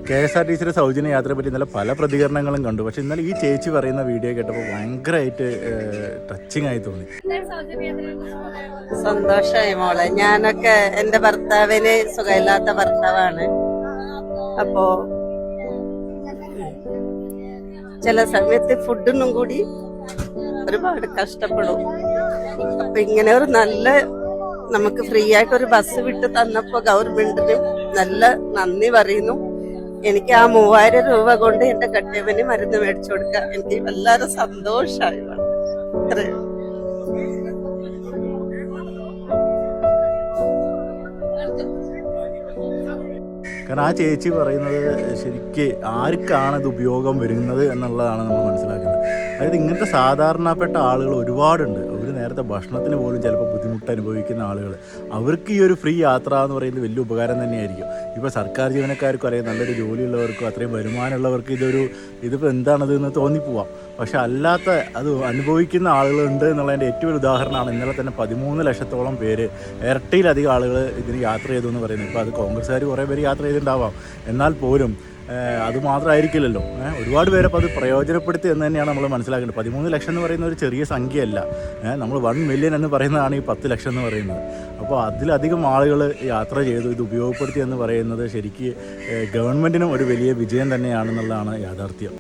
KSRTC സൗജന്യ യാത്രയെ പറ്റി ഇന്നലെ പല പ്രതികരണങ്ങളും കണ്ടു. പക്ഷെ ഇന്നലെ ഈ ചേച്ചി പറയുന്ന വീഡിയോ കേട്ടപ്പോൾ ഭയങ്കരമായിട്ട് ടച്ചിങ് ആയി തോന്നി. സന്തോഷമായി മോളെ. ഞാനൊക്കെ എന്റെ ഭർത്താവിന് സുഖമില്ലാത്ത ഭർത്താവാണ്. അപ്പോ ചില സമയത്ത് ഫുഡിനും കൂടി ഒരുപാട് കഷ്ടപ്പെടും. അപ്പൊ ഇങ്ങനെ ഒരു നല്ല നമുക്ക് ഫ്രീ ആയിട്ട് ഒരു ബസ് വിട്ട് തന്നപ്പോ ഗവൺമെന്റിന് നല്ല നന്ദി പറയുന്നു. എനിക്ക് ആ 3000 രൂപ കൊണ്ട് എന്റെ കെട്ടിയവന് മരുന്ന് മേടിച്ചു കൊടുക്കാൻ എനിക്ക് വല്ലാതെ സന്തോഷമായി. കാരണം ആ ചേച്ചി പറയുന്നത് ശരിക്ക് ആർക്കാണ് ഇത് ഉപയോഗം വരുന്നത് എന്നുള്ളതാണ് നമ്മൾ മനസ്സിലാക്കുന്നത്. അതായത് ഇങ്ങനത്തെ സാധാരണപ്പെട്ട ആളുകൾ ഒരുപാടുണ്ട്. അവർ നേരത്തെ ഭക്ഷണത്തിന് പോലും ചിലപ്പോൾ ബുദ്ധിമുട്ട് അനുഭവിക്കുന്ന ആളുകൾ, അവർക്ക് ഈ ഒരു ഫ്രീ യാത്ര എന്ന് പറയുന്നത് വലിയ ഉപകാരം തന്നെയായിരിക്കും. ഇപ്പോൾ സർക്കാർ ജീവനക്കാർക്കും അറിയാം, നല്ലൊരു ജോലിയുള്ളവർക്കും അത്രയും വരുമാനമുള്ളവർക്ക് ഇതിപ്പോൾ എന്താണതെന്ന് തോന്നിപ്പോവാം. പക്ഷെ അല്ലാത്ത അത് അനുഭവിക്കുന്ന ആളുകളുണ്ട് എന്നുള്ളതിൻ്റെ ഏറ്റവും ഒരു ഉദാഹരണമാണ് ഇന്നലെ തന്നെ 13 ലക്ഷത്തോളം പേര്, ഇരട്ടിയിലധികം ആളുകൾ ഇതിന് യാത്ര ചെയ്തു എന്ന് പറയുന്നത്. ഇപ്പോൾ അത് കോൺഗ്രസ്സുകാർ കുറേ പേര് യാത്ര ചെയ്തിട്ടുണ്ടാവാം, എന്നാൽ പോലും അത് മാത്രമായിരിക്കില്ലല്ലോ. ഒരുപാട് പേരപ്പോൾ അത് പ്രയോജനപ്പെടുത്തി എന്ന് തന്നെയാണ് നമ്മൾ മനസ്സിലാക്കേണ്ടത്. 13 ലക്ഷം എന്ന് പറയുന്ന ഒരു ചെറിയ സംഖ്യയല്ല. നമ്മൾ 1 മില്യൺ എന്ന് പറയുന്നതാണ് ഈ 10 ലക്ഷം എന്ന് പറയുന്നത്. അപ്പോൾ അതിലധികം ആളുകൾ യാത്ര ചെയ്തു, ഇത് ഉപയോഗപ്പെടുത്തി എന്ന് പറയുന്നത് ശരിക്ക് ഗവൺമെൻറ്റിനും ഒരു വലിയ വിജയം തന്നെയാണെന്നുള്ളതാണ് യാഥാർത്ഥ്യം.